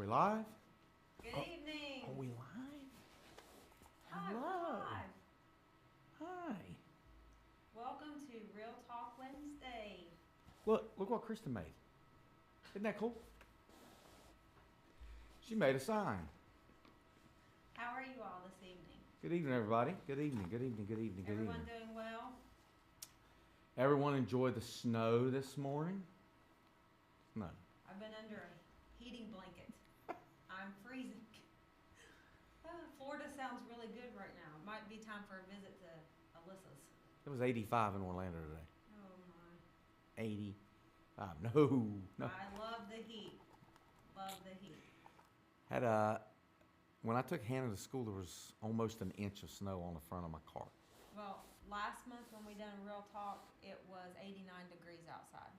live? Good evening. Are we live? Hi, Hello. we're live. Hi. Welcome to Real Talk Wednesday. Look what Kristen made. Isn't that cool? She made a sign. How are you all this evening? Good evening, everybody. Good evening, good evening, good evening, good Everyone evening. doing well? Everyone enjoyed the snow this morning? No. I've been under a heating blanket. I'm freezing. Florida sounds really good right now. Might be time for a visit to Alyssa's. It was 85 in Orlando today. Oh my. 85. No. I love the heat. Love the heat. When I took Hannah to school, there was almost an inch of snow on the front of my car. Well, last month when we done Real Talk, it was 89 degrees outside.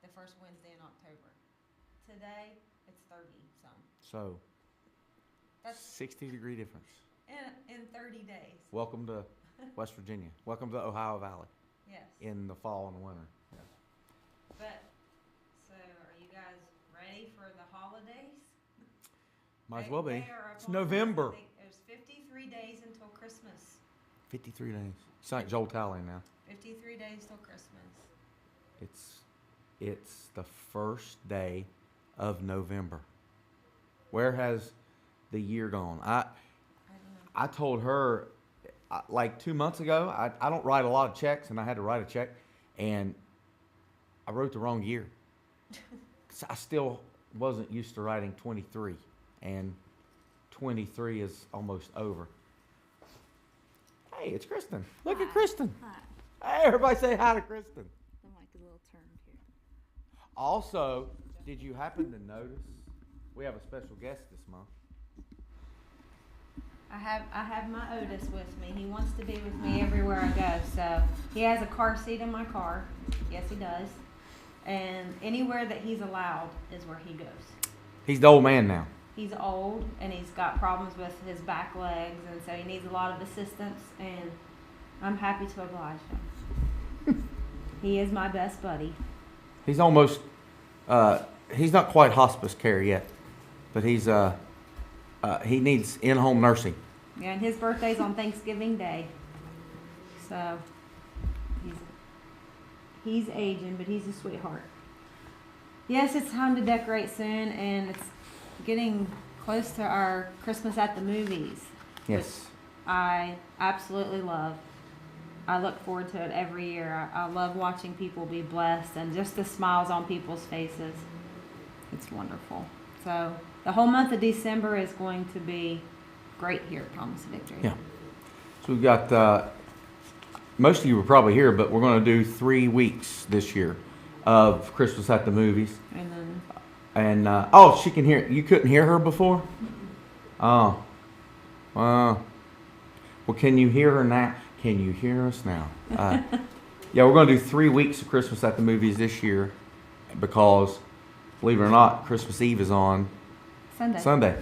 The first Wednesday in October. Today, it's 30 some. So, That's 60-degree difference. in 30 days. Welcome to West Virginia. Welcome to Ohio Valley Yes. in the fall and winter. Yeah. But, so are you guys ready for the holidays? Might as well be. They are It's upon us. November. I think there's 53 days until Christmas. 53 days. It's like Joel Talley now. 53 days till Christmas. It's the first day of November. Where has the year gone? I don't know. I told her like 2 months ago, I don't write a lot of checks, and I had to write a check, and I wrote the wrong year. 'Cause I still wasn't used to writing 23, and 23 is almost over. Hey, it's Kristen. Look at Kristen. Hi. Hey, everybody say hi to Kristen. I'm like a little turned here. Also, did you happen to notice we have a special guest this month? I have my Otis with me. He wants to be with me everywhere I go. So he has a car seat in my car. Yes, he does. And anywhere that he's allowed is where he goes. He's the old man now. He's old and he's got problems with his back legs, and so he needs a lot of assistance, and I'm happy to oblige him. He is my best buddy. He's almost, he's not quite hospice care yet, but he needs in-home nursing. Yeah, and his birthday's on Thanksgiving Day. So he's aging, but he's a sweetheart. Yes, it's time to decorate soon, and it's getting close to our Christmas at the movies. Yes. I absolutely love. I look forward to it every year. I love watching people be blessed and just the smiles on people's faces. It's wonderful. So the whole month of December is going to be great here at Thomas Victory. Yeah. So we've got, most of you were probably here, but we're going to do 3 weeks this year of Christmas at the movies. And then And, oh, she can hear. You couldn't hear her before? Oh. Well, can you hear her now? Can you hear us now? Yeah, we're going to do 3 weeks of Christmas at the movies this year because, believe it or not, Christmas Eve is on Sunday.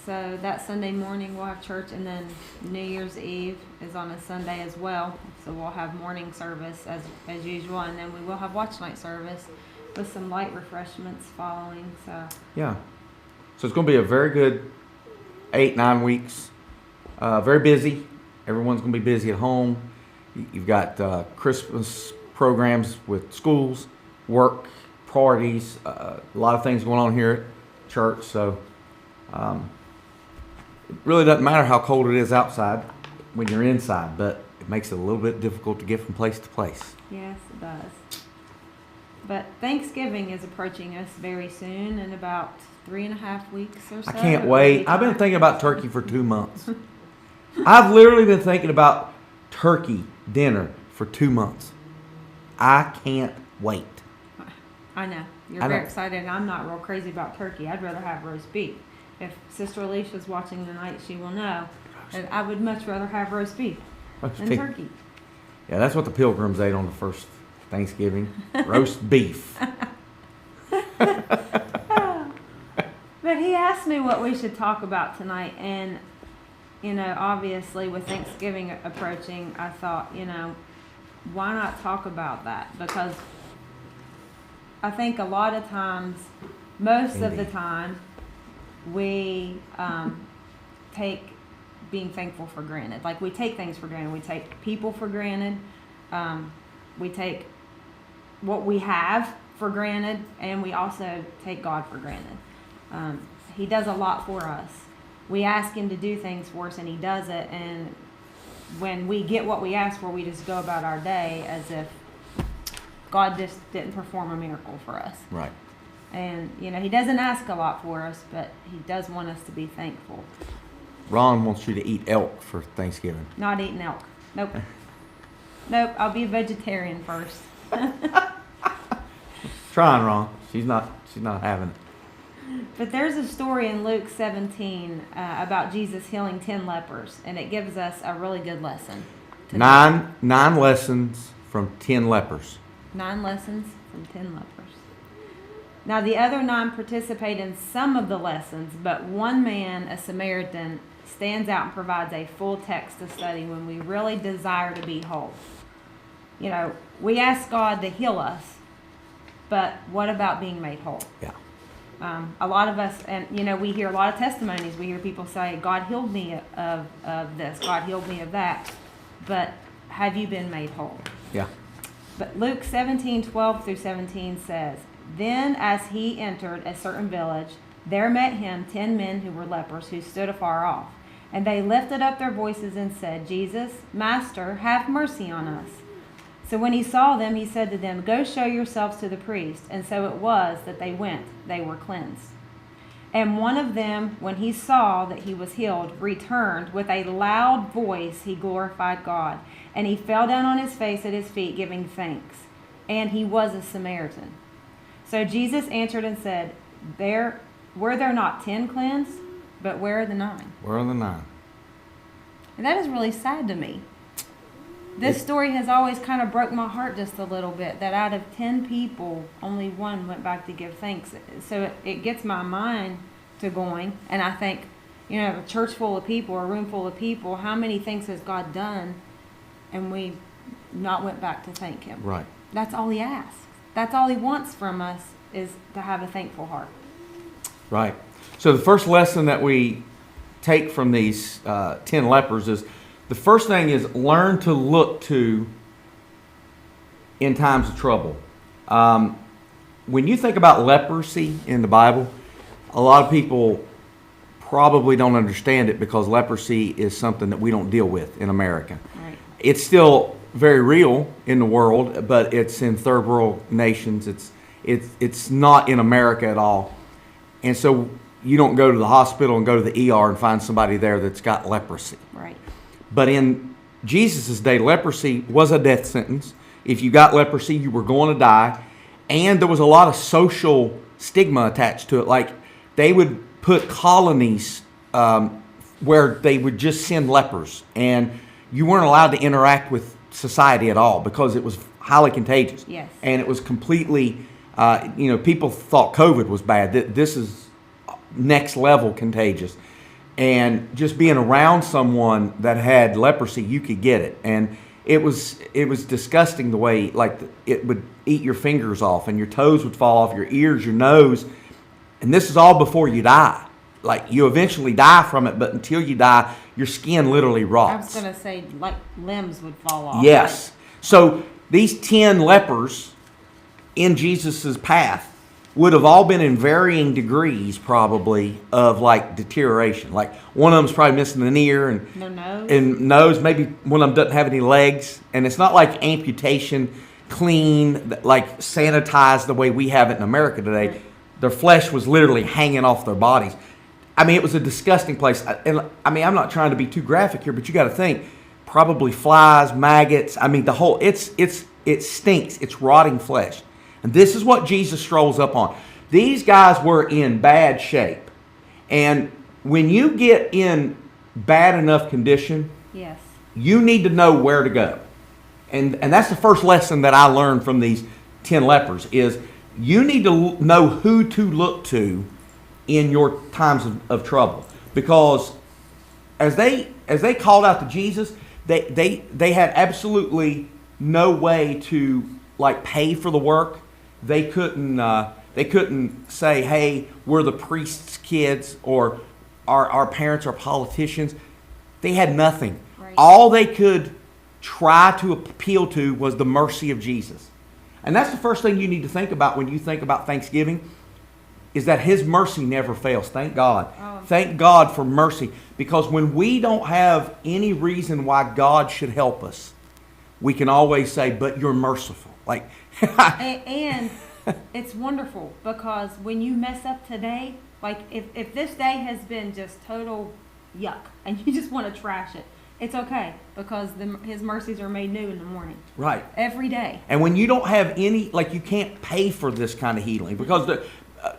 So that Sunday morning we'll have church, and then New Year's Eve is on a Sunday as well. So we'll have morning service as usual, and then we will have watch night service with some light refreshments following. So Yeah. So it's going to be a very good 8-9 weeks. Very busy. Everyone's going to be busy at home. You've got Christmas programs with schools, work, parties, a lot of things going on here at church. So it really doesn't matter how cold it is outside when you're inside, but it makes it a little bit difficult to get from place to place. yes, it does. But Thanksgiving is approaching us very soon, in about 3.5 weeks or so. I can't wait. I've been thinking about turkey for 2 months. I've literally been thinking about turkey dinner for 2 months. I can't wait. I know. You're I very know. excited, and I'm not real crazy about turkey. I'd rather have roast beef. If Sister Alicia's watching tonight, she will know that I would much rather have roast beef than turkey. Yeah, that's what the Pilgrims ate on the first Thanksgiving. Roast beef. But he asked me what we should talk about tonight, and obviously with Thanksgiving approaching, I thought, why not talk about that? Because I think a lot of times, most of the time, we take being thankful for granted. Like we take things for granted. We take people for granted. We take what we have for granted, and we also take God for granted. He does a lot for us. We ask Him to do things for us, and He does it. And when we get what we ask for, we just go about our day as if God just didn't perform a miracle for us. Right. And, He doesn't ask a lot for us, but He does want us to be thankful. Ron wants you to eat elk for Thanksgiving. Not eating elk. Nope. Nope, I'll be a vegetarian first. Trying, Ron. She's not having it. But there's a story in Luke 17 about Jesus healing 10 lepers, and it gives us a really good lesson. Nine lessons from 10 lepers. 9 lessons from 10 lepers. Now the other 9 participate in some of the lessons, but one man, a Samaritan, stands out and provides a full text to study when we really desire to be whole. We ask God to heal us, but what about being made whole? Yeah. A lot of us, and we hear a lot of testimonies. We hear people say, God healed me of this, God healed me of that. But have you been made whole? Yeah. But Luke 17:12 through 17 says, Then as he entered a certain village, there met him 10 men who were lepers, who stood afar off. And they lifted up their voices and said, Jesus, Master, have mercy on us. So when he saw them, he said to them, Go show yourselves to the priest. And so it was that they went, they were cleansed. And one of them, when he saw that he was healed, returned with a loud voice. He glorified God. And he fell down on his face at his feet, giving thanks. And he was a Samaritan. So Jesus answered and said, Were there not 10 cleansed? But where are the 9? Where are the 9? And that is really sad to me. This story has always kind of broke my heart just a little bit, that out of 10 people, only 1 went back to give thanks. So it gets my mind to going, and I think, a church full of people, a room full of people, how many things has God done, and we not went back to thank Him? Right. That's all He asks. That's all He wants from us, is to have a thankful heart. Right. So the first lesson that we take from these 10 lepers is, the first thing is learn to look to in times of trouble. When you think about leprosy in the Bible, a lot of people probably don't understand it because leprosy is something that we don't deal with in America. Right. It's still very real in the world, but it's in third world nations. It's not in America at all. And so you don't go to the hospital and go to the ER and find somebody there that's got leprosy. Right. But in Jesus' day, leprosy was a death sentence. If you got leprosy, you were going to die. And there was a lot of social stigma attached to it. Like, they would put colonies where they would just send lepers. And you weren't allowed to interact with society at all because it was highly contagious. Yes. And it was completely, people thought COVID was bad. This is next level contagious. And just being around someone that had leprosy, you could get it. And it was disgusting the way, like, it would eat your fingers off and your toes would fall off, your ears, your nose. And this is all before you die. Like, you eventually die from it, but until you die, your skin literally rots. I was going to say, like, limbs would fall off. Yes. Right? So these 10 lepers in Jesus' path would have all been in varying degrees, probably, of like deterioration. Like, one of them's probably missing an ear and no nose. And nose. Maybe one of them doesn't have any legs. And it's not like amputation, clean, like sanitized the way we have it in America today. Right. Their flesh was literally hanging off their bodies. I mean, it was a disgusting place. And I mean, I'm not trying to be too graphic here, but you got to think, probably flies, maggots. I mean, the whole it stinks. It's rotting flesh. And this is what Jesus strolls up on. These guys were in bad shape. And when you get in bad enough condition, yes, you need to know where to go. And that's the first lesson that I learned from these 10 lepers is you need to know who to look to in your times of trouble. Because as they called out to Jesus, they had absolutely no way to like pay for the work. They couldn't They couldn't say, hey, we're the priest's kids, or our parents are politicians. They had nothing. Right. All they could try to appeal to was the mercy of Jesus. And that's the first thing you need to think about when you think about Thanksgiving, is that His mercy never fails. Thank God. Oh. Thank God for mercy. Because when we don't have any reason why God should help us, we can always say, but you're merciful. Like, And it's wonderful, because when you mess up today, like if this day has been just total yuck and you just want to trash it, it's okay, because His mercies are made new in the morning. right. Every day. And when you don't have any, like, you can't pay for this kind of healing, because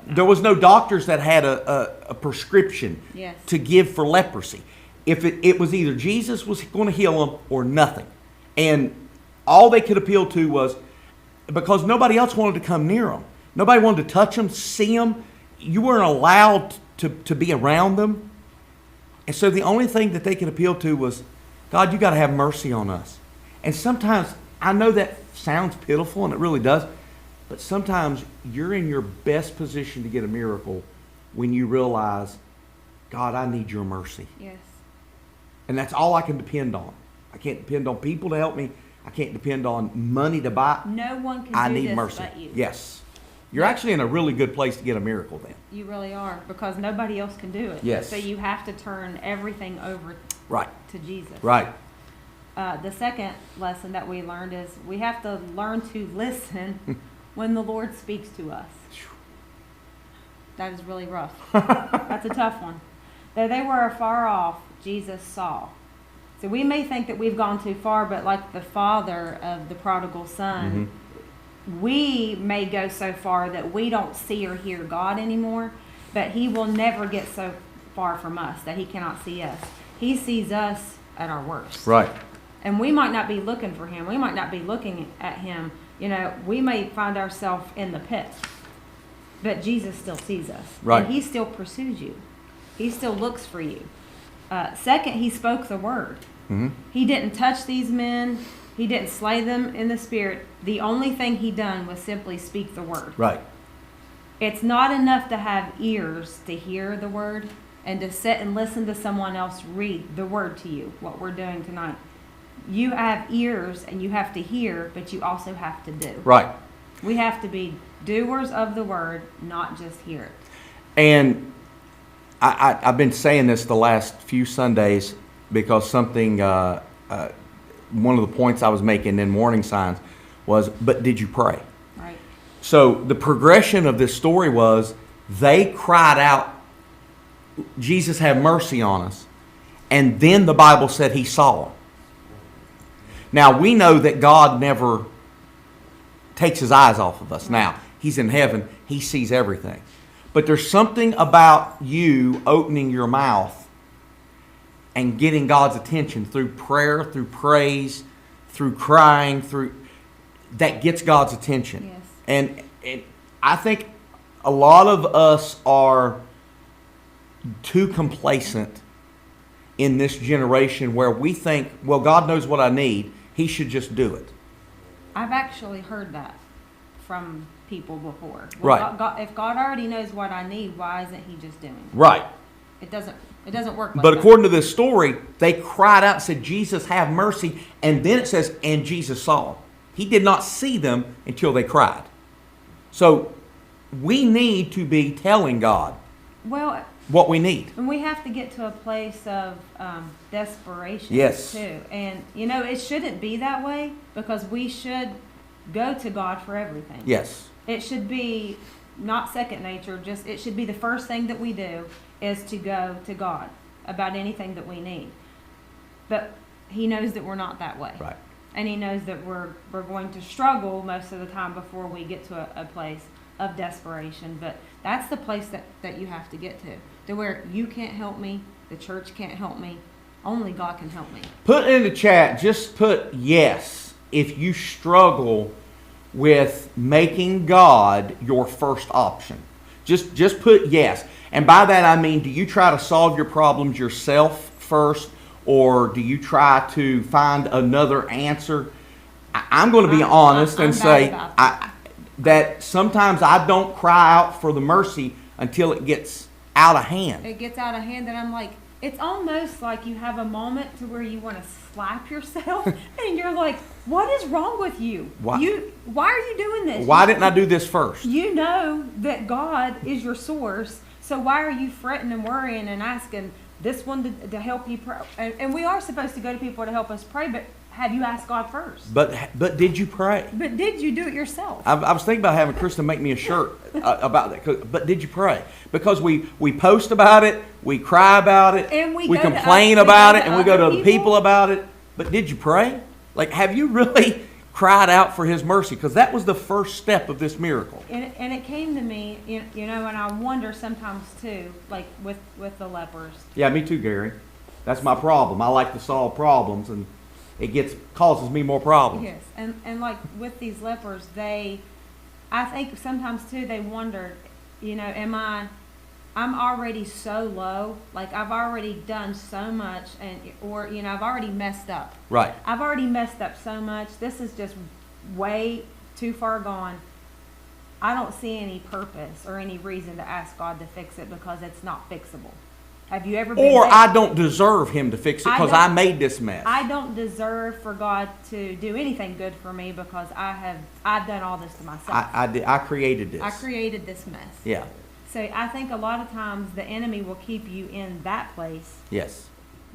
there was no doctors that had a prescription Yes. to give for leprosy. If it was either Jesus was going to heal them or nothing. And all they could appeal to was, because nobody else wanted to come near them. Nobody wanted to touch them, see them. You weren't allowed to be around them. And so the only thing that they could appeal to was, God, you got to have mercy on us. And sometimes, I know that sounds pitiful, and it really does, but sometimes you're in your best position to get a miracle when you realize, God, I need your mercy. Yes. And that's all I can depend on. I can't depend on people to help me. I can't depend on money to buy. No one can I do need this mercy. but you. Yes. You're actually in a really good place to get a miracle then. You really are, because nobody else can do it. Yes. So you have to turn everything over Right. to Jesus. Right. The second lesson that we learned is we have to learn to listen when the Lord speaks to us. That is really rough. That's a tough one. Though they were afar off, Jesus saw. So we may think that we've gone too far, but like the father of the prodigal son, we may go so far that we don't see or hear God anymore, but He will never get so far from us that He cannot see us. He sees us at our worst. Right. And we might not be looking for Him. We might not be looking at Him. You know, we may find ourselves in the pit, but Jesus still sees us. Right. And He still pursues you. He still looks for you. Second, He spoke the word. He didn't touch these men. He didn't slay them in the spirit. The only thing He done was simply speak the word. Right. It's not enough to have ears to hear the word and to sit and listen to someone else read the word to you, what we're doing tonight. You have ears and you have to hear, but you also have to do. Right. We have to be doers of the word, not just hear it. And I've been saying this the last few Sundays, because something, one of the points I was making in Warning Signs was, but did you pray? Right. So the progression of this story was, they cried out, Jesus, have mercy on us. And then the Bible said He saw them. Now, we know that God never takes His eyes off of us. Now, He's in heaven. He sees everything. But there's something about you opening your mouth and getting God's attention through prayer, through praise, through crying, that gets God's attention. Yes. And I think a lot of us are too complacent in this generation, where we think, well, God knows what I need. He should just do it. I've actually heard that from people before. Right. If God already knows what I need, why isn't He just doing it? Right. It doesn't work like But that. according to this story, they cried out and said, Jesus, have mercy. And then it says, and Jesus saw them. He did not see them until they cried. So we need to be telling God Well, what we need. and we have to get to a place of desperation, Yes. too. And, you know, it shouldn't be that way, because we should go to God for everything. Yes. It should be not second nature, just it should be the first thing that we do is to go to God about anything that we need. But He knows that we're not that way. Right. And He knows that we're going to struggle most of the time before we get to a place of desperation. But that's the place that you have to get to where you can't help me, the church can't help me, only God can help me. Put in the chat, just put yes if you struggle with making God your first option. Just put yes. And by that I mean, do you try to solve your problems yourself first, or do you try to find another answer? I'm going to be honest I'm and bad say, about that. that sometimes I don't cry out for the mercy until it gets out of hand. It gets out of hand, and I'm like, it's almost like you have a moment to where you want to slap yourself, and you're like, what is wrong with you? Why are you doing this? Why didn't I do this first? You know that God is your source, so why are you fretting and worrying and asking this one to help you pray? And we are supposed to go to people to help us pray, but have you asked God first? But did you pray? But did you do it yourself? I was thinking about having Krista make me a shirt about that. But did you pray? Because we post about it, we cry about it, And we complain about it, and we go to other people about it. But did you pray? Like, have you really cried out for His mercy? Because that was the first step of this miracle. And it came to me, you know, and I wonder sometimes too, like with the lepers. Yeah, me too, Gary. That's my problem. I like to solve problems, and it causes me more problems. Yes, and like with these lepers, I think sometimes too they wondered, you know, I'm already so low, like I've already done so much, or you know, I've already messed up. Right. I've already messed up so much. This is just way too far gone. I don't see any purpose or any reason to ask God to fix it because it's not fixable. Have you ever been Or there? I don't deserve Him to fix it because I made this mess. I don't deserve for God to do anything good for me because I've done all this to myself. I created this. I created this mess. Yeah. So I think a lot of times the enemy will keep you in that place. Yes.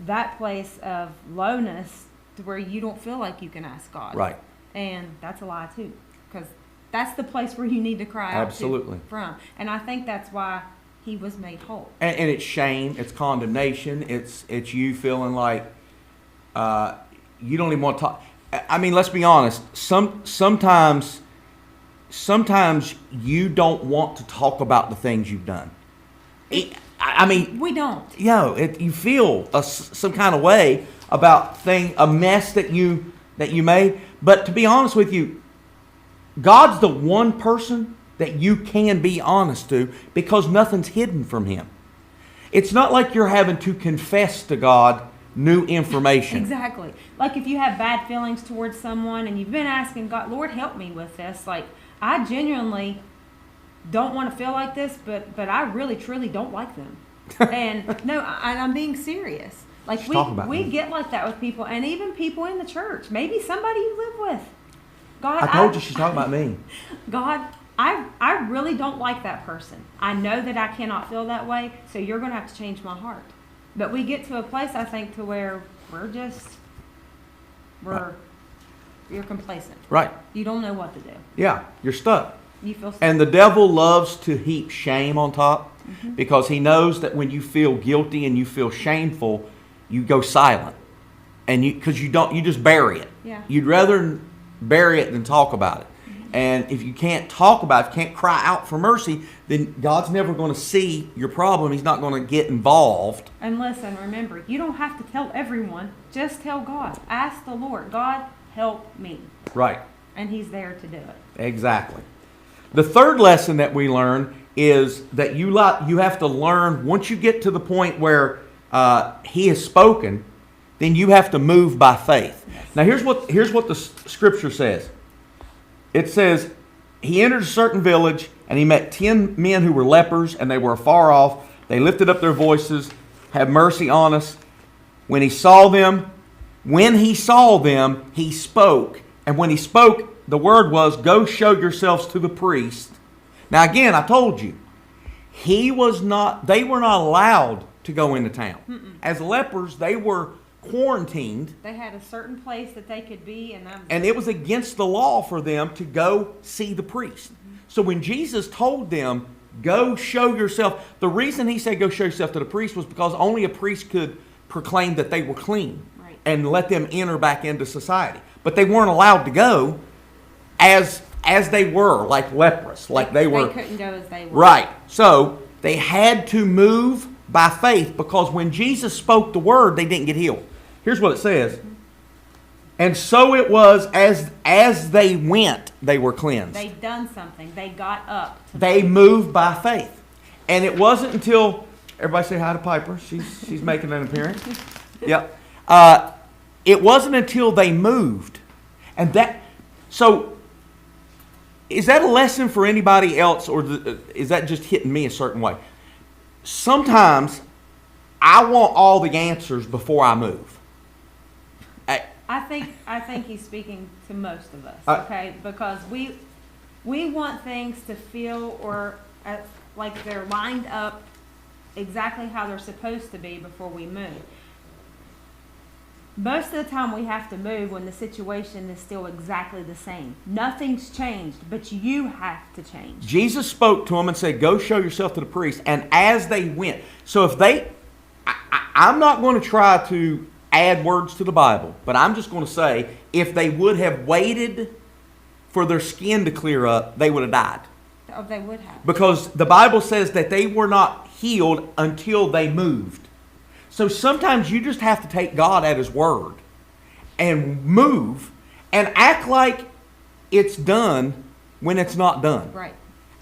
That place of lowness to where you don't feel like you can ask God. Right. And that's a lie too, because that's the place where you need to cry Absolutely. out from. And I think that's why He was made whole. And it's shame, it's condemnation, it's you feeling like you don't even want to talk. I mean, let's be honest. Sometimes you don't want to talk about the things you've done. I mean, We don't. you feel some kind of way about a mess that you made. But to be honest with you, God's the one person that you can be honest to because nothing's hidden from Him. It's not like you're having to confess to God new information. Exactly. Like if you have bad feelings towards someone and you've been asking God, Lord, help me with this. Like, I genuinely don't want to feel like this, but I really, truly don't like them. And no, I'm being serious. Like we get like that with people, and even people in the church. Maybe somebody you live with. God, I told you she's talking about me. God, I really don't like that person. I know that I cannot feel that way, so you're going to have to change my heart. But we get to a place, I think, to where you're complacent. Right. You don't know what to do. Yeah, you're stuck. You feel stuck. And the devil loves to heap shame on top because he knows that when you feel guilty and you feel shameful, you go silent. And you just bury it. Yeah. You'd rather bury it than talk about it. And if you can't talk about it, if you can't cry out for mercy, then God's never going to see your problem. He's not going to get involved. And listen, remember, you don't have to tell everyone. Just tell God. Ask the Lord, God, help me. Right. And He's there to do it. Exactly. The third lesson that we learn is that you have to learn, once you get to the point where He has spoken, then you have to move by faith. Yes. Now here's what the scripture says. It says, he entered a certain village, and he met 10 men who were lepers, and they were afar off. They lifted up their voices, have mercy on us. When he saw them, he spoke. And when he spoke, the word was, go show yourselves to the priest. Now again, I told you, they were not allowed to go into town. As lepers, they were quarantined. They had a certain place that they could be, and it was against the law for them to go see the priest. So when Jesus told them, go show yourself, the reason He said go show yourself to the priest was because only a priest could proclaim that they were clean and let them enter back into society. But they weren't allowed to go as they were, like leprous, like they were. They couldn't go as they were. Right. So they had to move by faith, because when Jesus spoke the word, they didn't get healed. Here's what it says. And so it was, as they went, they were cleansed. They'd done something. They got up. They moved by faith. And it wasn't until, everybody say hi to Piper. She's making an appearance. Yep. It wasn't until they moved. So is that a lesson for anybody else, or is that just hitting me a certain way? Sometimes I want all the answers before I move. I think he's speaking to most of us, okay? Because we want things to feel like they're lined up exactly how they're supposed to be before we move. Most of the time we have to move when the situation is still exactly the same. Nothing's changed, but you have to change. Jesus spoke to them and said, go show yourself to the priest. And as they went, so if they, I'm not going to try to add words to the Bible, but I'm just going to say, if they would have waited for their skin to clear up, they would have died. Oh, they would have. Because the Bible says that they were not healed until they moved. So sometimes you just have to take God at His word and move and act like it's done when it's not done. Right.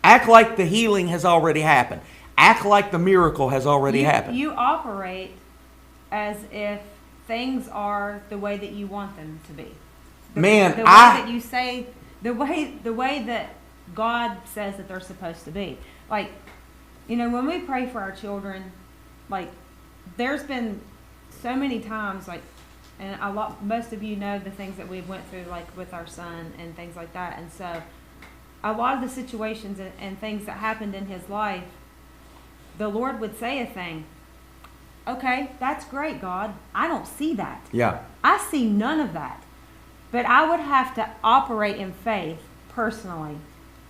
Act like the healing has already happened. Act like the miracle has already happened. You operate as if things are the way that you want them to be. The way that you say, the way that God says that they're supposed to be. Like, when we pray for our children, like, there's been so many times, like, and most of you know the things that we've went through, like with our son and things like that. And so a lot of the situations and things that happened in his life, the Lord would say a thing. Okay, that's great, God. I don't see that. Yeah. I see none of that. But I would have to operate in faith personally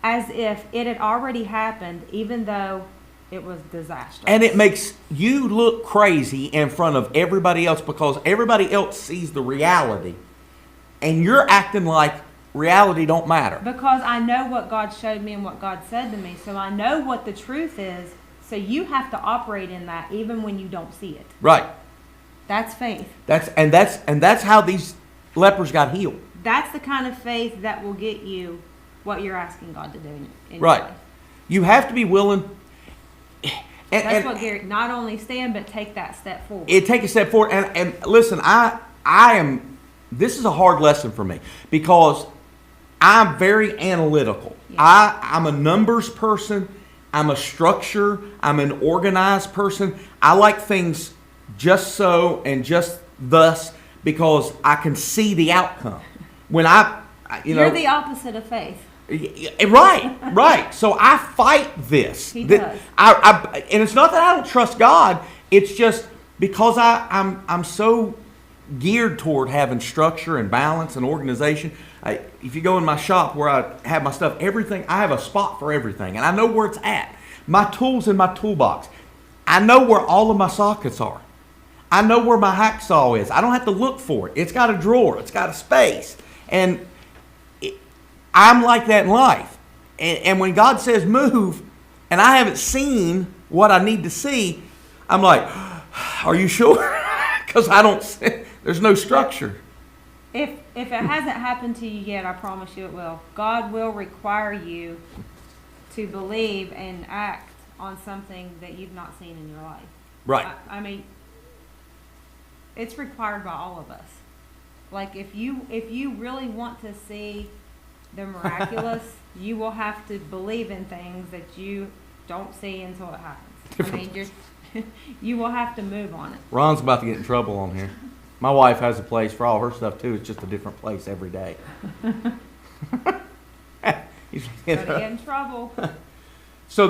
as if it had already happened, even though it was disastrous. And it makes you look crazy in front of everybody else because everybody else sees the reality. And you're acting like reality don't matter. Because I know what God showed me and what God said to me. So I know what the truth is. So you have to operate in that even when you don't see it. Right. That's faith. That's how these lepers got healed. That's the kind of faith that will get you what you're asking God to do in your right. life. You have to be willing. That's what Gary, not only stand, but take that step forward. Take a step forward. And listen, I am, this is a hard lesson for me because I'm very analytical. Yeah. I'm a numbers person. I'm a structure. I'm an organized person. I like things just so and just thus because I can see the outcome. When you're the opposite of faith. Right. So I fight this. He does. And it's not that I don't trust God. It's just because I'm so geared toward having structure and balance and organization. If you go in my shop where I have my stuff, everything, I have a spot for everything. And I know where it's at. My tools in my toolbox. I know where all of my sockets are. I know where my hacksaw is. I don't have to look for it. It's got a drawer. It's got a space. And I'm like that in life. And when God says move, and I haven't seen what I need to see, I'm like, are you sure? Because there's no structure. If it hasn't happened to you yet, I promise you it will. God will require you to believe and act on something that you've not seen in your life. Right. I mean, it's required by all of us. Like if you really want to see the miraculous, you will have to believe in things that you don't see until it happens. I mean, you will have to move on it. Ron's about to get in trouble on here. My wife has a place for all her stuff too. It's just a different place every day. He's gonna get in trouble. So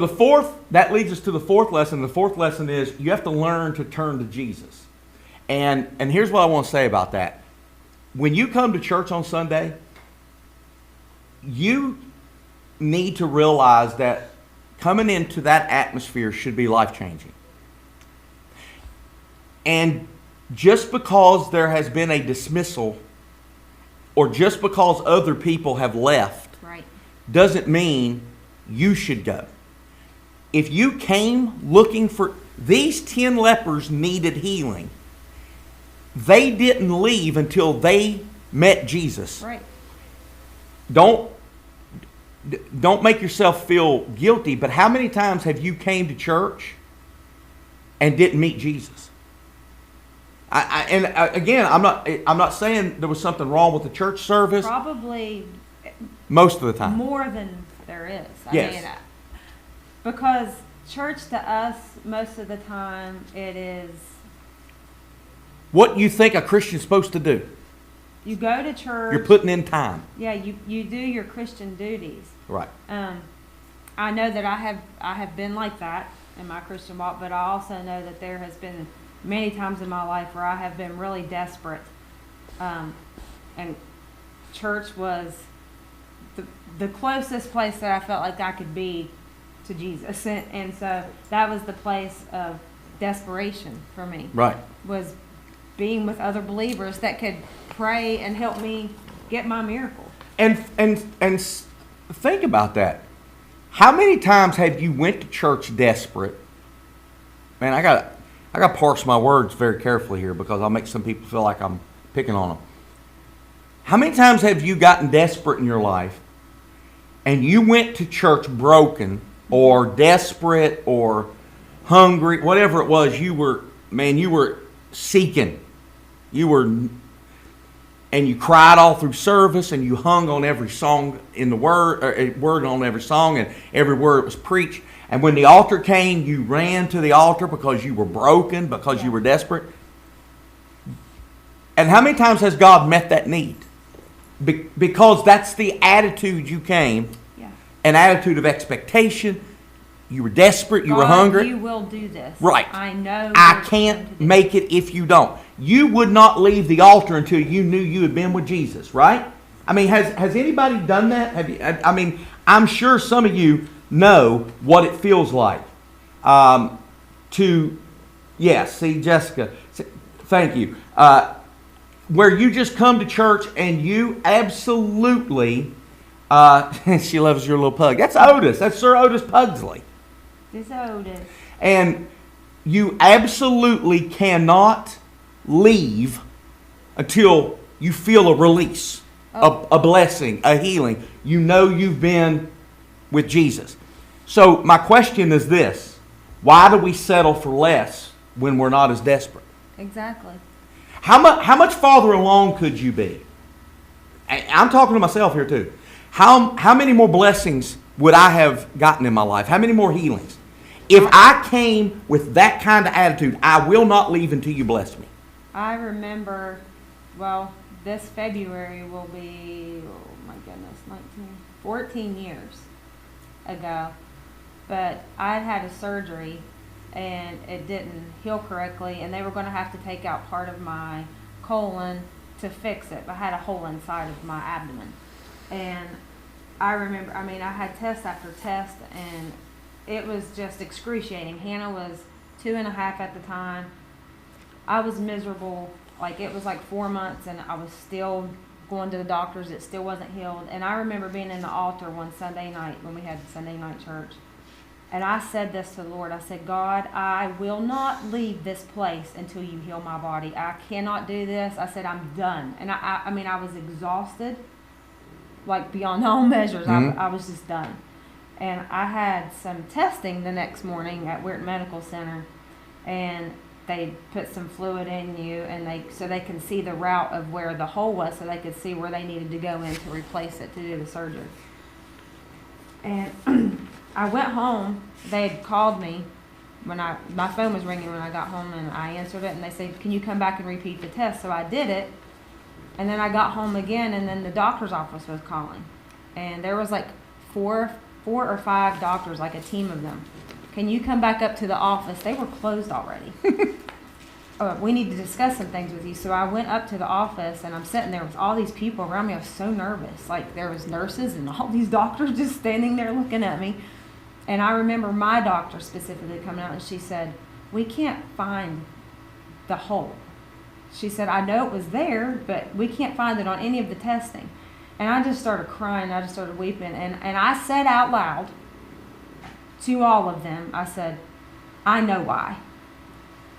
that leads us to the fourth lesson. The fourth lesson is you have to learn to turn to Jesus. And here's what I want to say about that. When you come to church on Sunday, you need to realize that coming into that atmosphere should be life-changing. And just because there has been a dismissal or just because other people have left doesn't mean you should go. If you came looking for, these 10 lepers needed healing. They didn't leave until they met Jesus. Right. Don't make yourself feel guilty, but how many times have you came to church and didn't meet Jesus? Again, I'm not saying there was something wrong with the church service. Probably Most of the time. More than there is. Yes. Because church to us, most of the time, it is, What you think a Christian's supposed to do. you go to church. You're putting in time. Yeah, you do your Christian duties. Right. I know that I have been like that in my Christian walk, but I also know that there has been many times in my life where I have been really desperate, and church was the closest place that I felt like I could be to Jesus, and so that was the place of desperation for me. Right. Was being with other believers that could pray and help me get my miracle. And think about that. How many times have you went to church desperate? Man, I got to parse my words very carefully here because I'll make some people feel like I'm picking on them. How many times have you gotten desperate in your life and you went to church broken or desperate or hungry, whatever it was, you were seeking. And you cried all through service, and you hung on every song in the word, or a word on every song, and every word was preached. And when the altar came, you ran to the altar because you were broken, because you were desperate. And how many times has God met that need? Because that's the attitude you came, an attitude of expectation. You were desperate. You were hungry. You will do this. Right. I know. I can't make it if you don't. You would not leave the altar until you knew you had been with Jesus, right? I mean, has anybody done that? Have you? I mean, I'm sure some of you know what it feels like see, Jessica, thank you. Where you just come to church and you absolutely, she loves your little pug. That's Otis. That's Sir Otis Pugsley. This Otis. And you absolutely cannot leave until you feel a release, a blessing, a healing. You know you've been with Jesus. So my question is this: why do we settle for less when we're not as desperate? Exactly. How much farther along could you be? I'm talking to myself here too. How many more blessings would I have gotten in my life? How many more healings? If I came with that kind of attitude, I will not leave until you bless me. I remember, this February will be, 14 years ago. But I had a surgery and it didn't heal correctly, and they were going to have to take out part of my colon to fix it. I had a hole inside of my abdomen. And I remember, I had test after test, and it was just excruciating. Hannah was 2.5 at the time. I was miserable. It was 4 months, and I was still going to the doctors. It still wasn't healed. And I remember being in the altar one Sunday night when we had Sunday night church. And I said this to the Lord. I said, God, I will not leave this place until you heal my body. I cannot do this. I said, I'm done. And I was exhausted, beyond all measures. Mm-hmm. I was just done. And I had some testing the next morning at Weirton Medical Center, and they put some fluid in you, and so they can see the route of where the hole was, so they could see where they needed to go in to replace it to do the surgery. And I went home. They had called me my phone was ringing when I got home, and I answered it, and they said, "Can you come back and repeat the test?" So I did it, and then I got home again, and then the doctor's office was calling, and there was four or five doctors, a team of them. Can you come back up to the office? They were closed already. We need to discuss some things with you. So I went up to the office, and I'm sitting there with all these people around me. I was so nervous. There was nurses and all these doctors just standing there looking at me. And I remember my doctor specifically coming out, and she said, "We can't find the hole." She said, "I know it was there, but we can't find it on any of the testing." And I just started crying. I just started weeping. And I said out loud to all of them, I said, "I know why."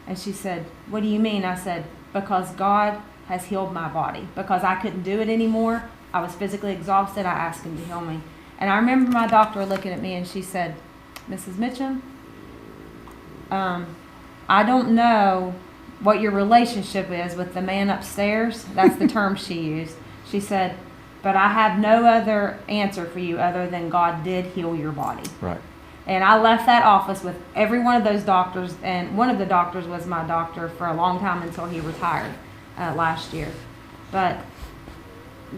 And she said, "What do you mean?" I said, "Because God has healed my body. Because I couldn't do it anymore. I was physically exhausted. I asked him to heal me." And I remember my doctor looking at me, and she said, "Mrs. Mitchum, I don't know what your relationship is with the man upstairs." That's the term she used. She said, But I have no other answer for you other than God did heal your body. Right. And I left that office with every one of those doctors, and one of the doctors was my doctor for a long time until he retired last year. But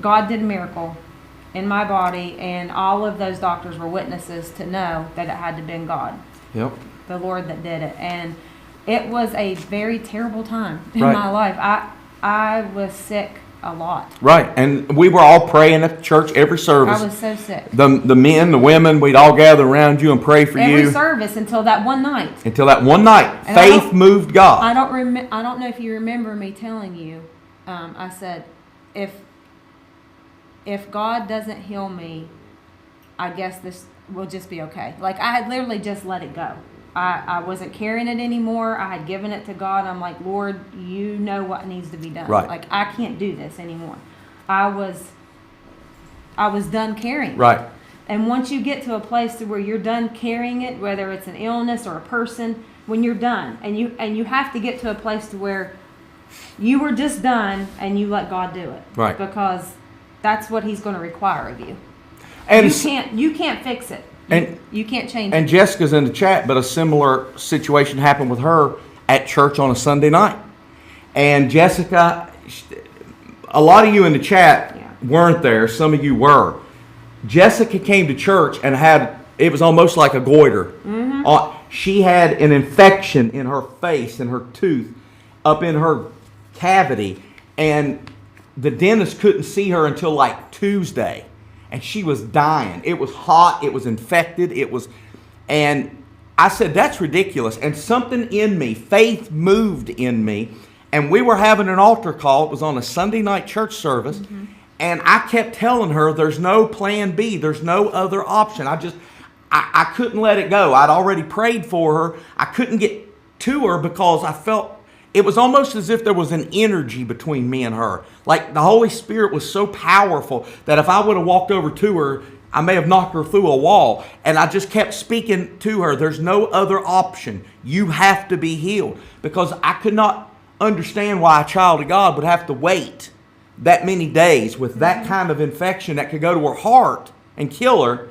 God did a miracle in my body, and all of those doctors were witnesses to know that it had to be God. Yep. The Lord that did it. And it was a very terrible time in Right. my life. I was sick a lot. Right. And we were all praying at the church every service. I was so sick. The men, the women, we'd all gather around you and pray for Every you. service until that one night. Until that one night, And I faith don't- moved God. I don't know if you remember me telling you. I said, if God doesn't heal me, I guess this will just be okay. Like, I had literally just let it go. I wasn't carrying it anymore. I had given it to God. I'm like, Lord, you know what needs to be done. Right. Like, I can't do this anymore. I was done carrying it. Right. And once you get to a place to where you're done carrying it, whether it's an illness or a person, when you're done, and you have to get to a place to where you were just done and you let God do it. Right. Because that's what He's going to require of you. And You can't fix it. You can't change And it. Jessica's in the chat, but a similar situation happened with her at church on a Sunday night. And Jessica, a lot of you in the chat weren't there. Some of you were. Jessica came to church and it was almost like a goiter. Mm-hmm. She had an infection in her face and her tooth up in her cavity. And the dentist couldn't see her until like Tuesday. And she was dying. It was hot. It was infected. And I said, that's ridiculous. And something in me, faith moved in me. And we were having an altar call. It was on a Sunday night church service. Mm-hmm. And I kept telling her, there's no plan B. There's no other option. I couldn't let it go. I'd already prayed for her. I couldn't get to her because I felt it was almost as if there was an energy between me and her. Like the Holy Spirit was so powerful that if I would have walked over to her, I may have knocked her through a wall. And I just kept speaking to her. There's no other option. You have to be healed. Because I could not understand why a child of God would have to wait that many days with that kind of infection that could go to her heart and kill her.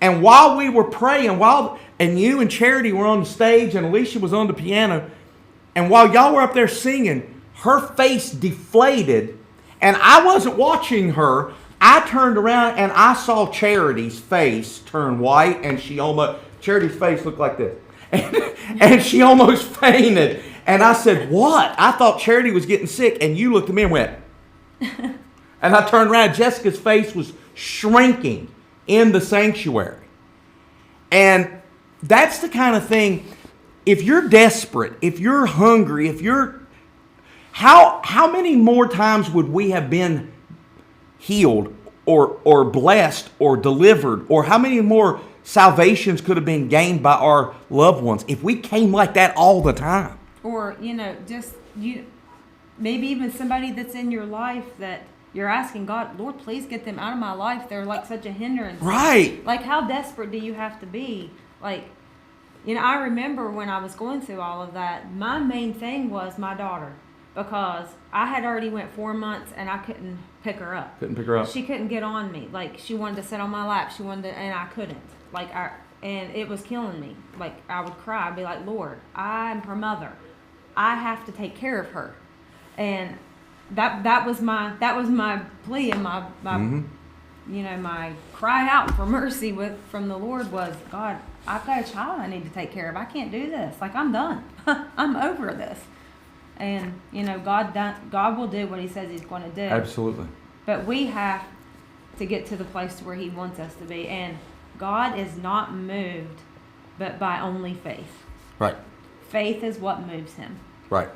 And while we were praying, and you and Charity were on the stage and Alicia was on the piano, and while y'all were up there singing, her face deflated, and I wasn't watching her. I turned around and I saw Charity's face turn white, and Charity's face looked like this. And she almost fainted. And I said, what? I thought Charity was getting sick, and you looked at me and went. And I turned around, Jessica's face was shrinking in the sanctuary. And that's the kind of thing, if you're desperate, if you're hungry, how many more times would we have been healed or blessed or delivered, or how many more salvations could have been gained by our loved ones if we came like that all the time? Or, maybe even somebody that's in your life that you're asking God, Lord, please get them out of my life. They're like such a hindrance. Right. Like, how desperate do you have to be? Like, I remember when I was going through all of that, my main thing was my daughter, because I had already went 4 months and I couldn't pick her up. Couldn't pick her up. She couldn't get on me. Like, she wanted to sit on my lap. And I couldn't. And it was killing me. Like, I would cry. I'd be like, Lord, I'm her mother. I have to take care of her. And that was my plea and my my cry out for mercy from the Lord was, God, I've got a child I need to take care of. I can't do this. Like, I'm done. I'm over this. And God will do what He says He's going to do. Absolutely. But we have to get to the place to where He wants us to be. And God is not moved but by only faith. Right. Faith is what moves Him. Right.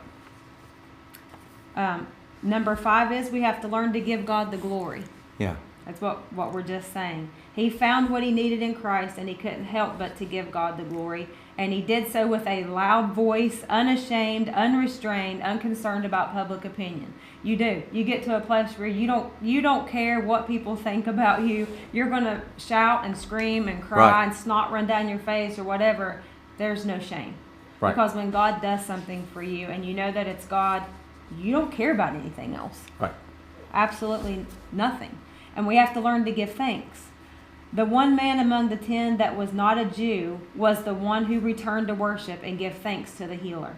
Number 5 is we have to learn to give God the glory. Yeah. That's what we're just saying. He found what he needed in Christ, and he couldn't help but to give God the glory. And he did so with a loud voice, unashamed, unrestrained, unconcerned about public opinion. You do. You get to a place where you don't care what people think about you. You're going to shout and scream and cry and snot run down your face or whatever. There's no shame. Right. Because when God does something for you and you know that it's God, you don't care about anything else. Right. Absolutely nothing. and we have to learn to give thanks. The one man among the 10 that was not a Jew was the one who returned to worship and give thanks to the healer.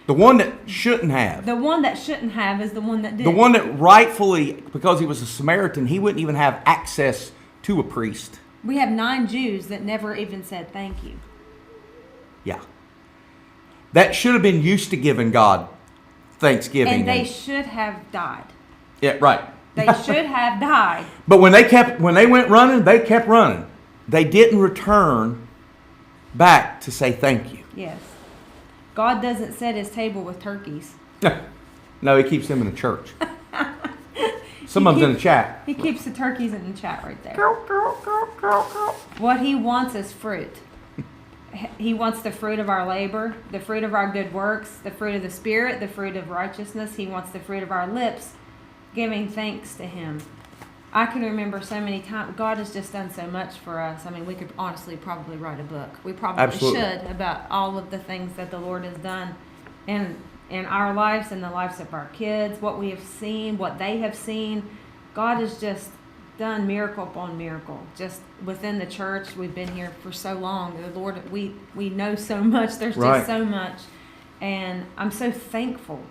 The one that shouldn't have. The one that shouldn't have is the one that did. The one that rightfully, because he was a Samaritan, he wouldn't even have access to a priest. We have 9 Jews that never even said thank you. Yeah. That should have been used to giving God thanksgiving. And they should have died. Yeah, right. They should have died. But when they went running, they kept running. They didn't return back to say thank you. Yes. God doesn't set his table with turkeys. No, he keeps them in the church. Some of them in the chat. He keeps the turkeys in the chat right there. What he wants is fruit. He wants the fruit of our labor, the fruit of our good works, the fruit of the Spirit, the fruit of righteousness. He wants the fruit of our lips, giving thanks to him. I can remember so many times, God has just done so much for us. I mean, we could honestly probably write a book. We probably Absolutely. should, about all of the things that the Lord has done in our lives and the lives of our kids, what we have seen, what they have seen. God has just done miracle upon miracle. Just within the church, we've been here for so long. The Lord, we know so much. There's Right. just so much. And I'm so thankful,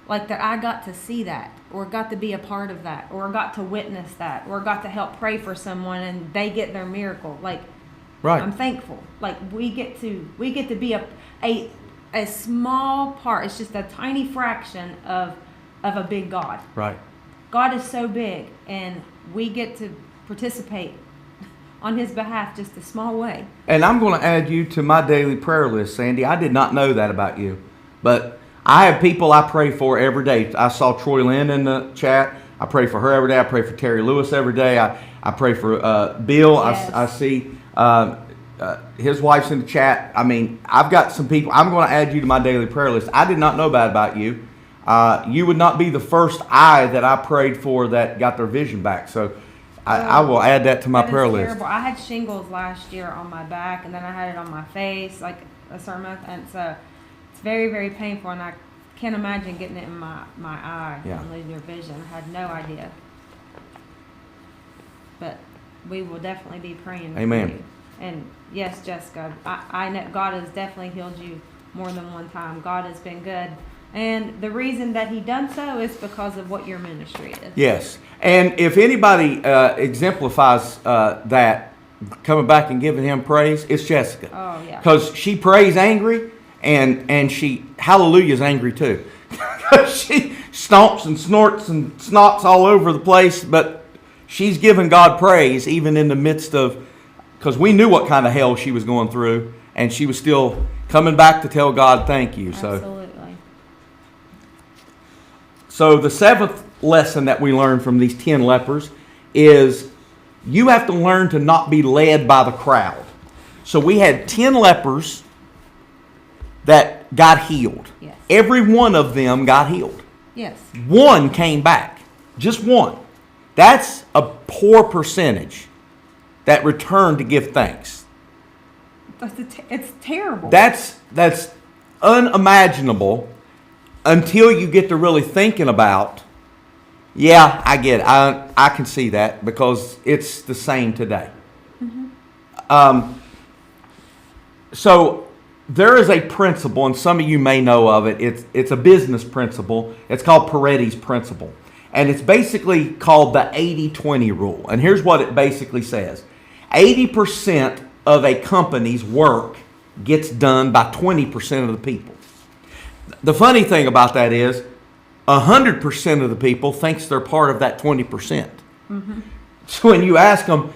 like, that I got to see that, or got to be a part of that, or got to witness that, or got to help pray for someone and they get their miracle. Like, Right. I'm thankful. Like, we get to be a small part. It's just a tiny fraction of a big God. Right. God is so big, and we get to participate on his behalf just a small way. And I'm going to add you to my daily prayer list, Sandy. I did not know that about you. But I have people I pray for every day. I saw Troy Lynn in the chat. I pray for her every day. I pray for Terry Lewis every day. I pray for Bill. Yes. I see his wife's in the chat. I mean, I've got some people. I'm going to add you to my daily prayer list. I did not know that about you. You would not be the first eye that I prayed for that got their vision back. So I will add that to my That is prayer list. terrible. I had shingles last year on my back, and then I had it on my face, like a certain month, and so it's very, very painful, and I can't imagine getting it in my eye and losing your vision. I had no idea. But we will definitely be praying Amen. for you. And yes, Jessica, I know God has definitely healed you more than one time. God has been good. And the reason that he done so is because of what your ministry is. Yes. And if anybody exemplifies that, coming back and giving him praise, it's Jessica. Oh, yeah. Because she prays angry, and she hallelujah's angry too. She stomps and snorts and snots all over the place, but she's giving God praise even in the midst of, because we knew what kind of hell she was going through, and she was still coming back to tell God thank you. Absolutely. So the 7th lesson that we learned from these 10 lepers is you have to learn to not be led by the crowd. So we had 10 lepers that got healed. Yes. Every one of them got healed. Yes. One came back. Just one. That's a poor percentage that returned to give thanks. It's terrible. That's unimaginable until you get to really thinking about, yeah, I get it. I can see that because it's the same today. Mm-hmm. So there is a principle, and some of you may know of it. It's a business principle. It's called Paredes principle. And it's basically called the 80-20 rule. And here's what it basically says. 80% of a company's work gets done by 20% of the people. The funny thing about that is 100% of the people thinks they're part of that 20%. Mm-hmm. So when you ask them,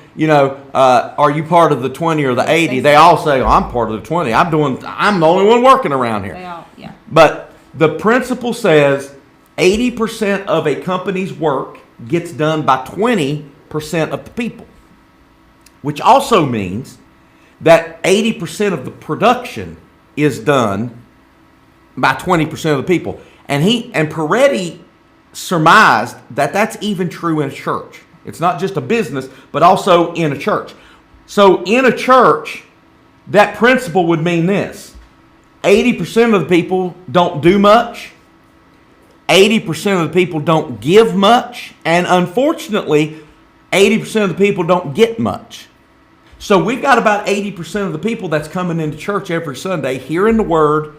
are you part of the 20 or the 80? They all say, I'm part of the 20. I'm the only one working around here. They all, yeah. But the principle says 80% of a company's work gets done by 20% of the people, which also means that 80% of the production is done by 20% of the people. And Peretti surmised that that's even true in a church. It's not just a business, but also in a church. So in a church, that principle would mean this. 80% of the people don't do much. 80% of the people don't give much. And unfortunately, 80% of the people don't get much. So we've got about 80% of the people that's coming into church every Sunday, hearing the word,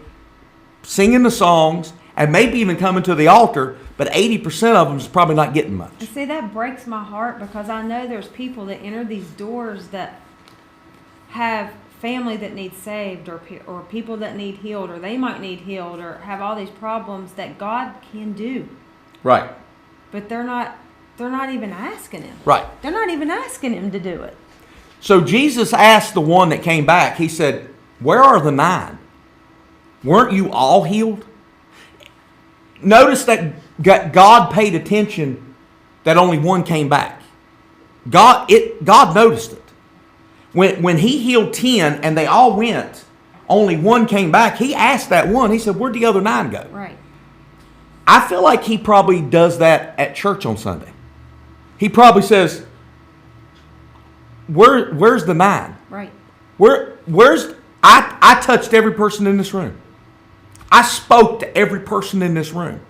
singing the songs, and maybe even coming to the altar, but 80% of them is probably not getting much. And see, that breaks my heart because I know there's people that enter these doors that have family that needs saved or people that need healed, or they might need healed or have all these problems that God can do. Right. But they're not even asking him. Right. They're not even asking him to do it. So Jesus asked the one that came back, he said, where are the 9? Weren't you all healed? Notice that God paid attention that only one came back. God noticed it. When he healed 10 and they all went, only one came back. He asked that one, he said, where'd the other 9 go? Right. I feel like he probably does that at church on Sunday. He probably says, where's the 9? Right. I touched every person in this room. I spoke to every person in this room.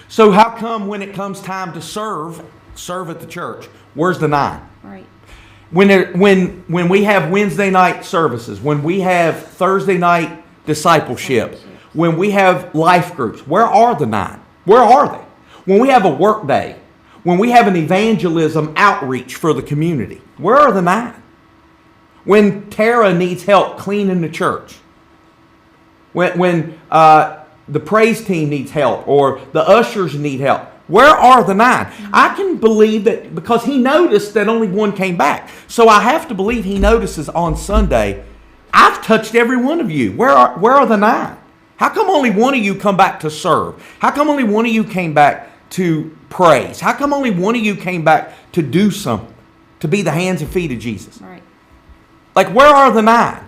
So how come when it comes time to serve at the church, where's the 9? Right. When we have Wednesday night services, when we have Thursday night discipleship, when we have life groups, where are the 9? Where are they? When we have a work day, when we have an evangelism outreach for the community, where are the 9? When Tara needs help cleaning the church, when the praise team needs help or the ushers need help, where are the 9? I can believe that because he noticed that only one came back. So I have to believe he notices on Sunday, I've touched every one of you. Where are the 9? How come only one of you come back to serve? How come only one of you came back to praise? How come only one of you came back to do something, to be the hands and feet of Jesus? Right. Like, where are the 9?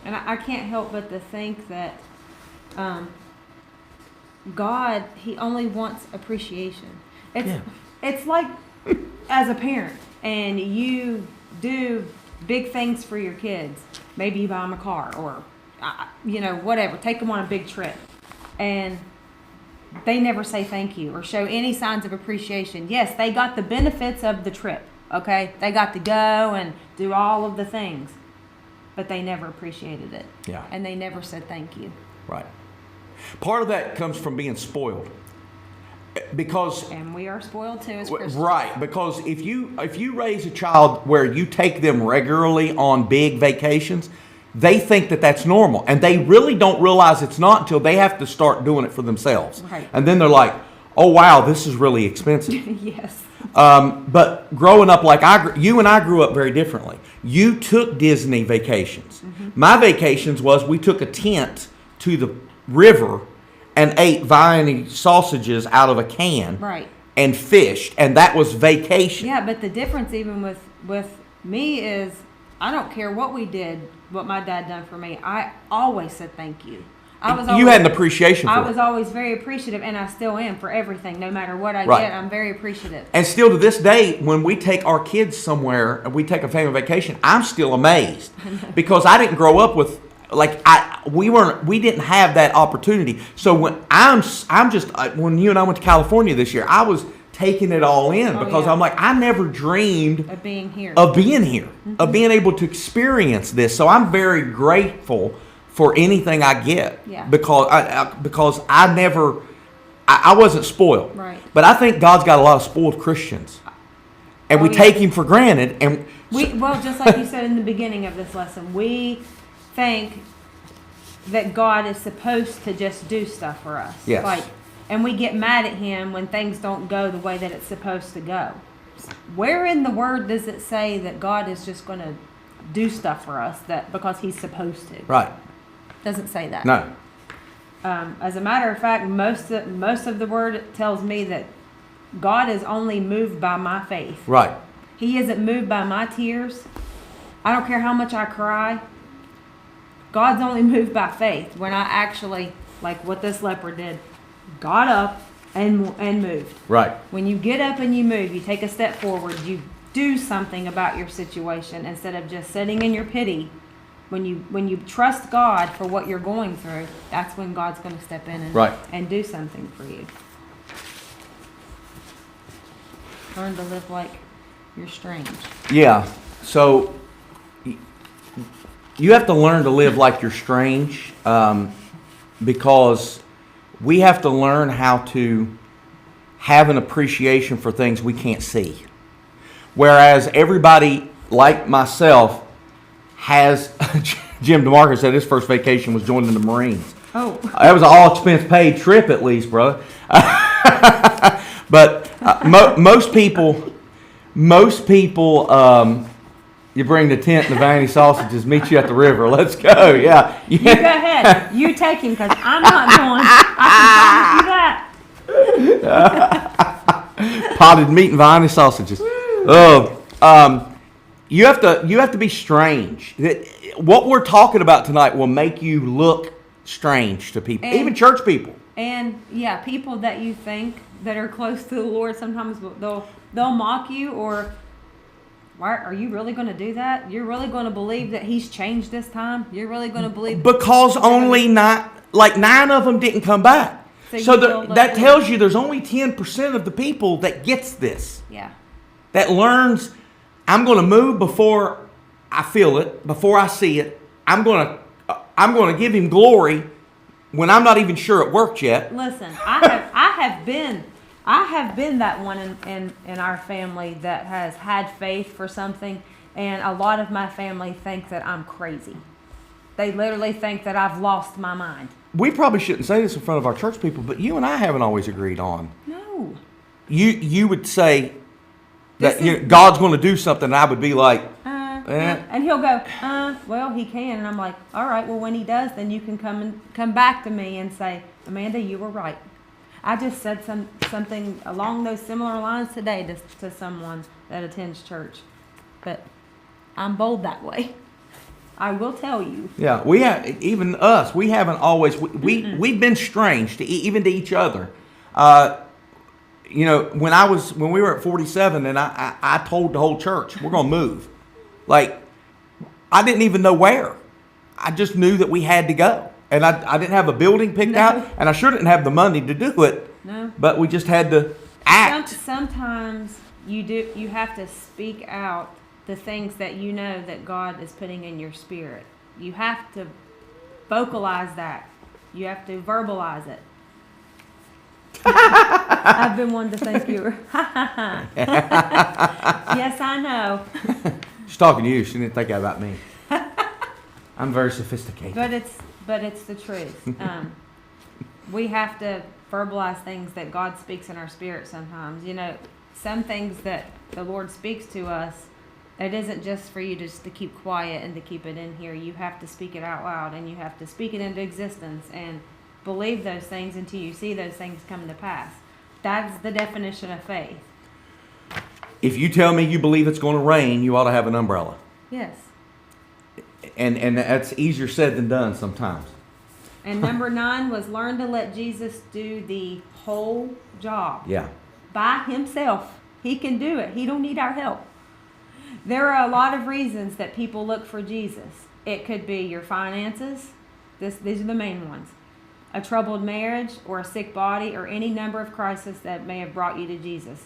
And I can't help but to think that God, he only wants appreciation. It's like as a parent and you do big things for your kids. Maybe you buy them a car or, whatever. Take them on a big trip. And they never say thank you or show any signs of appreciation. Yes, they got the benefits of the trip, okay? They got to go and do all of the things. But they never appreciated it. Yeah. And they never said thank you. Right. Part of that comes from being spoiled. Because and we are spoiled too as Christians. Right, because if you raise a child where you take them regularly on big vacations, they think that that's normal, and they really don't realize it's not until they have to start doing it for themselves. Right. And then they're like, "Oh wow, this is really expensive." Yes. But growing up like you and I grew up very differently. You took Disney vacations. Mm-hmm. My vacations was we took a tent to the river and ate Viennese sausages out of a can, right, and fished, and that was vacation. Yeah, but the difference even with me is I don't care what we did, what my dad done for me. I always said thank you. You had an appreciation for it. I was always very appreciative, and I still am for everything. No matter what I Right. get, I'm very appreciative. And still to this day, when we take our kids somewhere and we take a family vacation, I'm still amazed because I didn't grow up with we didn't have that opportunity. So when when you and I went to California this year, I was taking it all in because yeah. I'm like, I never dreamed Of being here, mm-hmm. of being able to experience this. So I'm very grateful for anything I get, yeah. because I wasn't spoiled. Right. But I think God's got a lot of spoiled Christians, and we take Him for granted. And just like you said in the beginning of this lesson, we think that God is supposed to just do stuff for us. Yes. And we get mad at Him when things don't go the way that it's supposed to go. Where in the Word does it say that God is just going to do stuff for us because He's supposed to? Right. Doesn't say that. No. As a matter of fact, most of the Word tells me that God is only moved by my faith. Right. He isn't moved by my tears. I don't care how much I cry. God's only moved by faith when I actually, like what this leper did, got up and moved. Right. When you get up and you move, you take a step forward, you do something about your situation instead of just sitting in your pity. When you trust God for what you're going through, that's when God's going to step in and do something for you. Learn to live like You're strange. Yeah. So you have to learn to live like you're strange, because we have to learn how to have an appreciation for things we can't see. Whereas everybody, like myself, has Jim DeMarcus said his first vacation was joining the Marines. Oh. That was an all-expense paid trip, at least, brother. But most people, you bring the tent and the vanity sausages, meet you at the river. Let's go. Yeah. You go ahead. You take him because I'm not going. I can promise you that. Potted meat and vanity sausages. You have to be strange. What we're talking about tonight will make you look strange to people, even church people. And yeah, people that you think that are close to the Lord, sometimes they'll mock you, or why are you really going to do that? You're really going to believe that He's changed this time? You're really going to believe because only 9 of them didn't come back. So that tells you there's only 10% of the people that gets this. Yeah. That learns, I'm going to move before I feel it, before I see it. I'm going to give Him glory when I'm not even sure it worked yet. Listen, I have been that one in our family that has had faith for something, and a lot of my family think that I'm crazy. They literally think that I've lost my mind. We probably shouldn't say this in front of our church people, but you and I haven't always agreed on. No. You would say that God's going to do something, and I would be like, and He'll go, well, He can. And I'm like, all right, well, when He does, then you can come back to me and say, Amanda, you were right. I just said something along those similar lines today to someone that attends church. But I'm bold that way. I will tell you. Yeah, we even us. We haven't always. We've been strange even to each other. When we were at 47, and I told the whole church we're going to move. Like, I didn't even know where. I just knew that we had to go, and I didn't have a building picked out, and I sure didn't have the money to do it. No. But we just had to act. Sometimes you have to speak out the things that you know that God is putting in your spirit. You have to vocalize that. You have to verbalize it. I've been wanting to thank you. Yes, I know. She's talking to you. She didn't think about me. I'm very sophisticated. But it's the truth. We have to verbalize things that God speaks in our spirit sometimes. Some things that the Lord speaks to us, it isn't just for you just to keep quiet and to keep it in here. You have to speak it out loud, and you have to speak it into existence and believe those things until you see those things come to pass. That's the definition of faith. If you tell me you believe it's going to rain, you ought to have an umbrella. Yes. And that's easier said than done sometimes. And number 9 was learn to let Jesus do the whole job. Yeah. By Himself. He can do it. He don't need our help. There are a lot of reasons that people look for Jesus. It could be your finances. These are the main ones. A troubled marriage, or a sick body, or any number of crises that may have brought you to Jesus.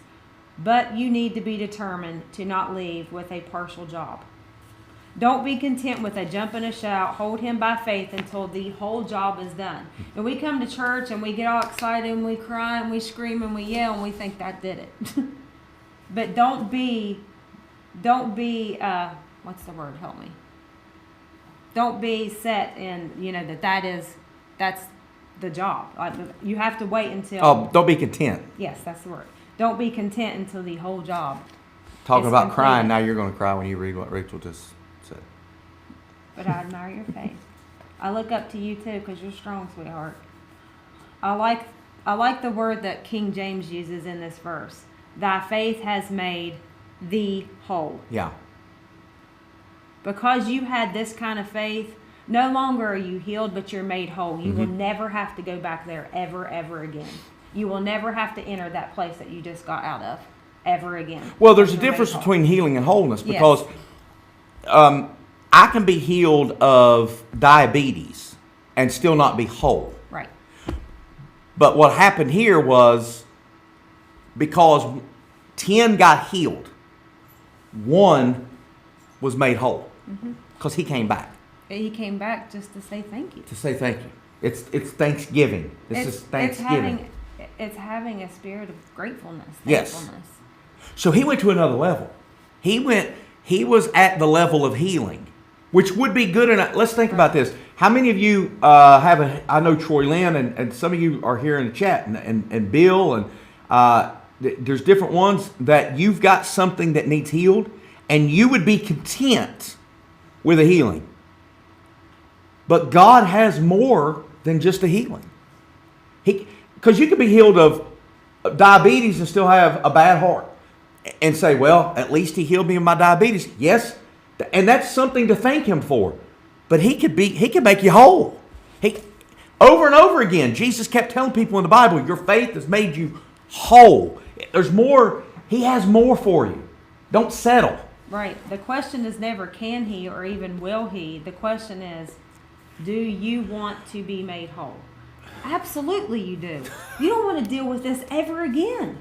But you need to be determined to not leave with a partial job. Don't be content with a jump and a shout. Hold Him by faith until the whole job is done. And we come to church and we get all excited and we cry and we scream and we yell and we think that did it. But don't be, what's the word? Help me. Don't be set in, that's the job. Like, you have to wait until. Oh, don't be content. Yes, that's the word. Don't be content until the whole job. Talking about completed. Crying, now you're going to cry when you read what Rachel just said. But I admire your faith. I look up to you too because you're strong, sweetheart. I like the word that King James uses in this verse. Thy faith has made thee whole. Yeah. Because you had this kind of faith, no longer are you healed, but you're made whole. You will never have to go back there ever again. You will never have to enter that place that you just got out of ever again. Well, there's a difference between healing and wholeness, because I can be healed of diabetes and still not be whole. Right. But what happened here was because 10 got healed, one was made whole because he came back He came back just to say thank you. to say thank you. It's Thanksgiving. This is Thanksgiving. It's having a spirit of gratefulness, Yes. thankfulness. So he went to another level. He was at the level of healing, which would be good enough. Let's think about this. How many of you I know Troy Lynn, and some of you are here in the chat, and Bill, and there's different ones that you've got something that needs healed, and you would be content with a healing. But God has more than just a healing. Because you could be healed of diabetes and still have a bad heart and say, well, at least he healed me of my diabetes. Yes, and that's something to thank him for. But he could make you whole. Over and over again, Jesus kept telling people in the Bible, your faith has made you whole. There's more. He has more for you. Don't settle. Right. The question is never can he or even will he. The question is, do you want to be made whole? Absolutely you do. You don't want to deal with this ever again.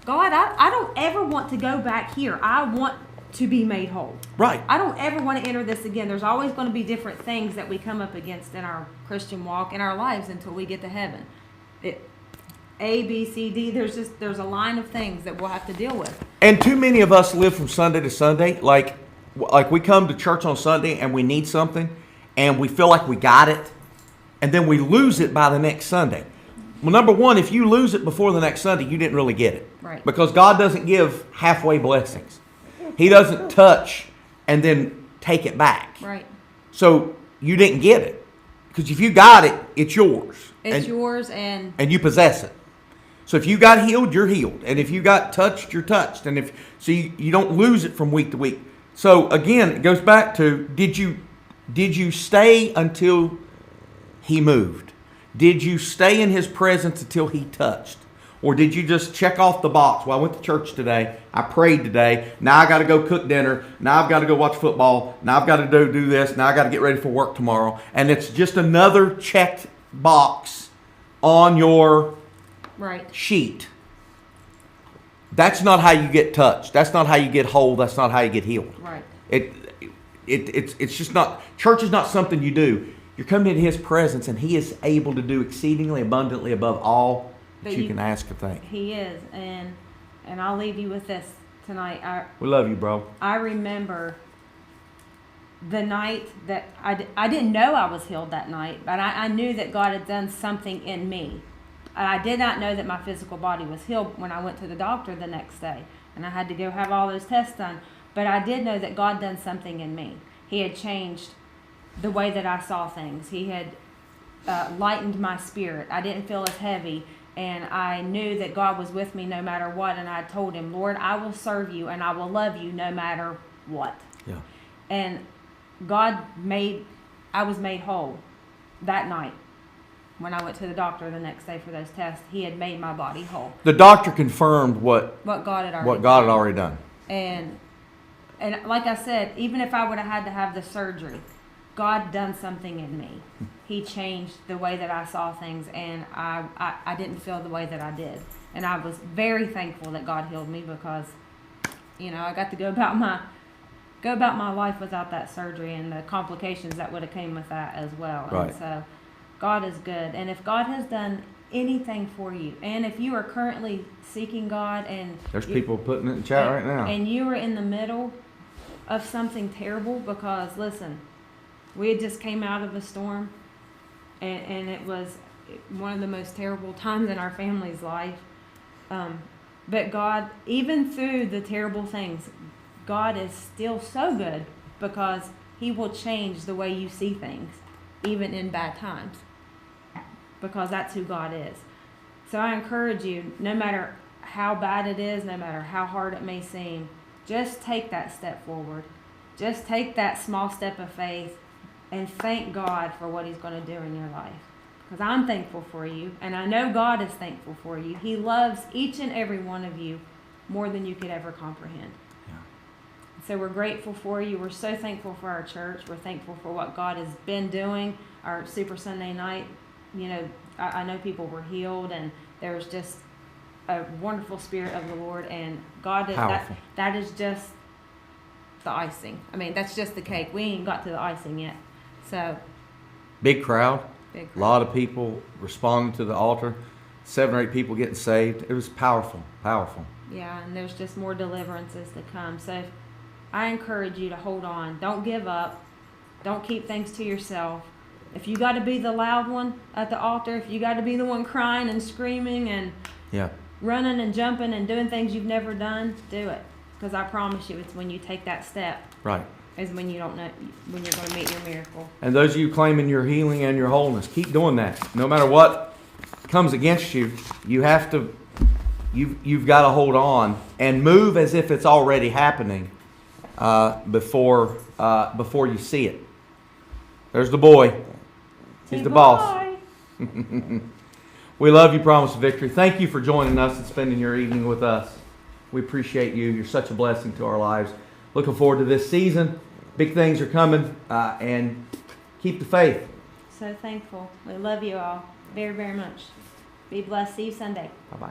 God, I don't ever want to go back here. I want to be made whole. Right. I don't ever want to enter this again. There's always going to be different things that we come up against in our Christian walk, in our lives until we get to heaven. A, B, C, D, there's a line of things that we'll have to deal with. And too many of us live from Sunday to Sunday. Like we come to church on Sunday and we need something and we feel like we got it, and then we lose it by the next Sunday. Well, number one, if you lose it before the next Sunday, you didn't really get it. Right. Because God doesn't give halfway blessings. He doesn't touch and then take it back. Right. So you didn't get it. Because if you got it, it's yours. It's yours and you possess it. So if you got healed, you're healed. And if you got touched, you're touched. And you don't lose it from week to week. So again, it goes back to, did you stay until he moved? Did you stay in his presence until he touched? Or did you just check off the box? Well, I went to church today. I prayed today. Now I got to go cook dinner. Now I've got to go watch football. Now I've got to do this. Now I got to get ready for work tomorrow. And it's just another checked box on your sheet. That's not how you get touched. That's not how you get whole. That's not how you get healed. Right. It's just not. Church is not something you do. You're coming into his presence, and he is able to do exceedingly abundantly above all that you can ask or think. He is, and I'll leave you with this tonight. We love you, bro. I remember the night that I didn't know I was healed that night, but I knew that God had done something in me. I did not know that my physical body was healed when I went to the doctor the next day, and I had to go have all those tests done. But I did know that God done something in me. He had changed the way that I saw things. He had lightened my spirit. I didn't feel as heavy. And I knew that God was with me no matter what. And I told him, Lord, I will serve you and I will love you no matter what. Yeah. And I was made whole that night. When I went to the doctor the next day for those tests, he had made my body whole. The doctor confirmed what God had already done. And like I said, even if I would have had to have the surgery, God done something in me. He changed the way that I saw things, and I didn't feel the way that I did. And I was very thankful that God healed me because, I got to go about my life without that surgery and the complications that would have came with that as well. Right. And so God is good. And if God has done anything for you, and if you are currently seeking God, and there's people putting it in chat right now, and you are in the middle of something terrible, because listen, we had just came out of a storm, and it was one of the most terrible times in our family's life. But God, even through the terrible things, God is still so good, because he will change the way you see things, even in bad times, because that's who God is. So I encourage you, no matter how bad it is, no matter how hard it may seem, just take that step forward. Just take that small step of faith and thank God for what he's going to do in your life. Because I'm thankful for you, and I know God is thankful for you. He loves each and every one of you more than you could ever comprehend. Yeah. So we're grateful for you. We're so thankful for our church. We're thankful for what God has been doing. Our Super Sunday night, I know people were healed, and there was just a wonderful spirit of the Lord, and God is powerful. That is just the icing. I mean, that's just the cake. We ain't got to the icing yet. So, Big crowd. big. A lot of people responding to the altar. 7 or 8 people getting saved. It was powerful. Powerful. Yeah, and there's just more deliverances to come. So, I encourage you to hold on. Don't give up. Don't keep things to yourself. If you got to be the loud one at the altar, if you got to be the one crying and screaming and Yeah. running and jumping and doing things you've never done, do it. Because I promise you, it's when you take that step Right. is when you don't know when you're going to meet your miracle. And those of you claiming your healing and your wholeness, keep doing that. No matter what comes against you, you have to, you've got to hold on and move as if it's already happening before you see it. There's the boy. He's Say the boss. bye. We love you, Promise of Victory. Thank you for joining us and spending your evening with us. We appreciate you. You're such a blessing to our lives. Looking forward to this season. Big things are coming, and keep the faith. So thankful. We love you all very, very much. Be blessed. See you Sunday. Bye-bye.